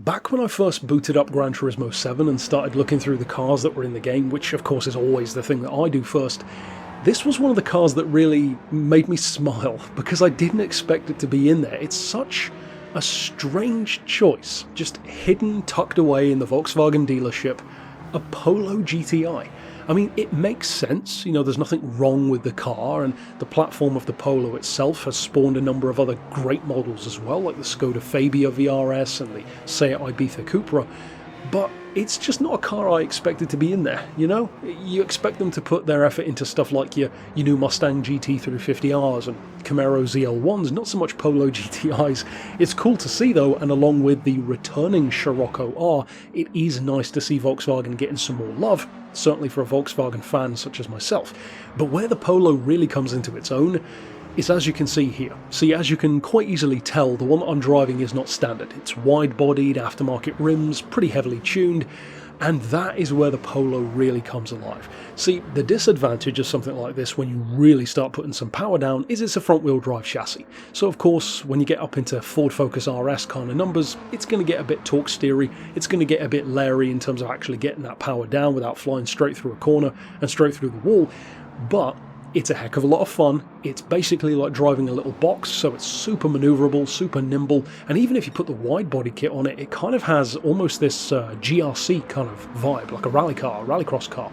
Back when I first booted up Gran Turismo 7 and started looking through the cars that were in the game, which of course is always the thing that I do first, this was one of the cars that really made me smile because I didn't expect it to be in there. It's such a strange choice, just hidden, tucked away in the Volkswagen dealership, a Polo GTI. I mean, it makes sense, you know, there's nothing wrong with the car, and the platform of the Polo itself has spawned a number of other great models as well, like the Skoda Fabia VRS and the Seat Ibiza Cupra, but it's just not a car I expected to be in there, you know? You expect them to put their effort into stuff like your new Mustang GT350Rs and Camaro ZL1s, not so much Polo GTIs. It's cool to see though, and along with the returning Scirocco R, it is nice to see Volkswagen getting some more love, certainly for a Volkswagen fan such as myself. But where the Polo really comes into its own is, as you can see here. See, as you can quite easily tell, the one that I'm driving is not standard. It's wide-bodied, aftermarket rims, pretty heavily tuned, and that is where the Polo really comes alive. See, the disadvantage of something like this when you really start putting some power down is it's a front-wheel drive chassis. So of course, when you get up into Ford Focus RS kind of numbers, it's going to get a bit torque steery, it's going to get a bit leery in terms of actually getting that power down without flying straight through a corner and straight through the wall, but it's a heck of a lot of fun. It's basically like driving a little box, so it's super maneuverable, super nimble, and even if you put the wide body kit on it, it kind of has almost this GRC kind of vibe, like a rally car, a rallycross car.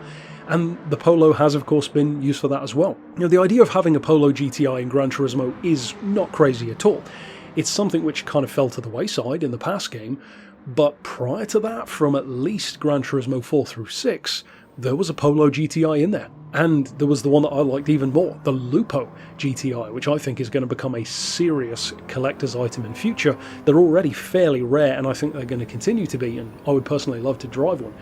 And the Polo has of course been used for that as well. You know, the idea of having a Polo GTI in Gran Turismo is not crazy at all. It's something which kind of fell to the wayside in the past game, but prior to that, from at least Gran Turismo 4 through 6, there was a Polo GTI in there. And there was the one that I liked even more, the Lupo GTI, which I think is going to become a serious collector's item in future. They're already fairly rare, and I think they're going to continue to be, and I would personally love to drive one.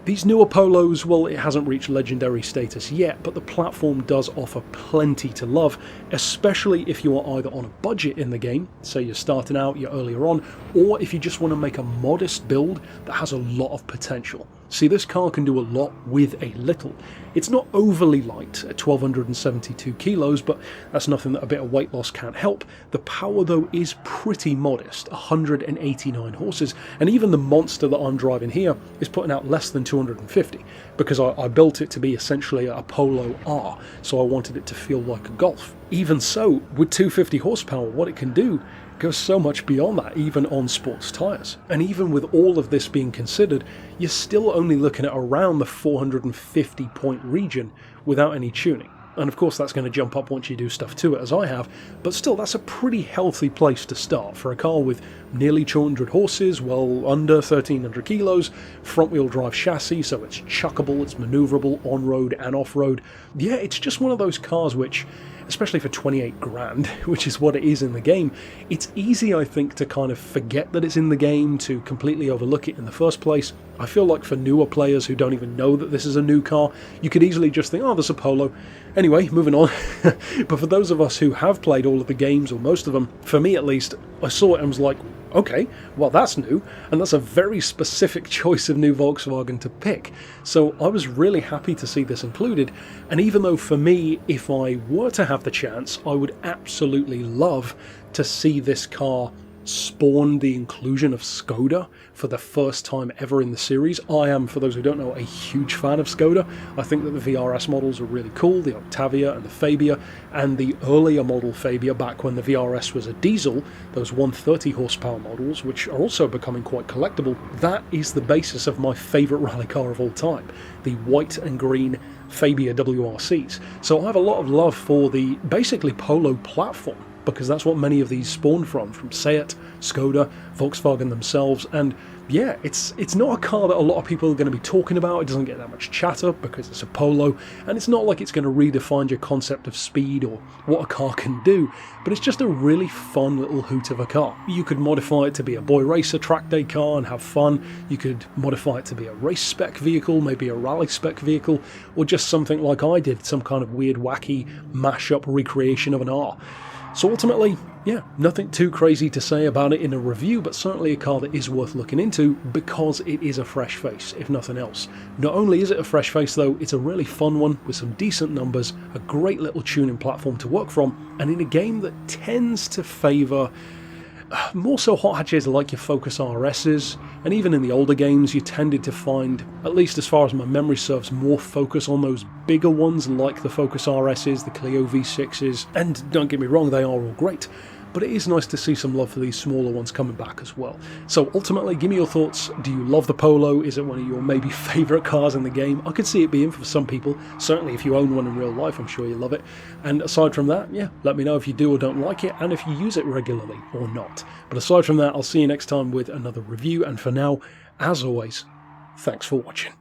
These newer Polos, well, it hasn't reached legendary status yet, but the platform does offer plenty to love, especially if you are either on a budget in the game, say you're starting out, you're earlier on, or if you just want to make a modest build that has a lot of potential. See, this car can do a lot with a little. It's not overly light at 1272 kilos, but that's nothing that a bit of weight loss can't help. The power though is pretty modest, 189 horses, and even the monster that I'm driving here is putting out less than 250, because I built it to be essentially a Polo R, so I wanted it to feel like a Golf. Even so, with 250 horsepower, what it can do goes so much beyond that, even on sports tyres. And even with all of this being considered, you're still only looking at around the 450 point region without any tuning. And of course that's going to jump up once you do stuff to it, as I have, but still that's a pretty healthy place to start for a car with nearly 200 horses, well under 1300 kilos, front wheel drive chassis, so it's chuckable, it's manoeuvrable on-road and off-road. Yeah, it's just one of those cars which, especially for 28 grand, which is what it is in the game, it's easy, I think, to kind of forget that it's in the game, to completely overlook it in the first place. I feel like for newer players who don't even know that this is a new car, you could easily just think, oh, there's a Polo. Anyway, moving on. But for those of us who have played all of the games, or most of them, for me at least, I saw it and was like, okay, well that's new, and that's a very specific choice of new Volkswagen to pick. So I was really happy to see this included, and even though for me, if I were to have the chance, I would absolutely love to see this car spawn the inclusion of Skoda for the first time ever in the series. I am, for those who don't know, a huge fan of Skoda. I think that the VRS models are really cool, the Octavia and the Fabia, and the earlier model Fabia back when the VRS was a diesel, those 130 horsepower models, which are also becoming quite collectible. That is the basis of my favourite rally car of all time, the white and green Fabia WRCs. So I have a lot of love for the basically Polo platform, because that's what many of these spawned from Seat, Skoda, Volkswagen themselves, and yeah, it's not a car that a lot of people are going to be talking about. It doesn't get that much chatter because it's a Polo, and it's not like it's going to redefine your concept of speed or what a car can do, but it's just a really fun little hoot of a car. You could modify it to be a boy racer track day car and have fun. You could modify it to be a race spec vehicle, maybe a rally spec vehicle, or just something like I did, some kind of weird wacky mashup recreation of an R. So ultimately, yeah, nothing too crazy to say about it in a review, but certainly a car that is worth looking into because it is a fresh face, if nothing else. Not only is it a fresh face though, it's a really fun one with some decent numbers, a great little tuning platform to work from, and in a game that tends to favour more so hot hatches like your Focus RSs, and even in the older games you tended to find, at least as far as my memory serves, more focus on those bigger ones like the Focus RSs, the Clio V6s, and don't get me wrong, they are all great. But it is nice to see some love for these smaller ones coming back as well. So ultimately, give me your thoughts. Do you love the Polo? Is it one of your maybe favourite cars in the game? I could see it being for some people. Certainly if you own one in real life, I'm sure you love it. And aside from that, yeah, let me know if you do or don't like it, and if you use it regularly or not. But aside from that, I'll see you next time with another review. And for now, as always, thanks for watching.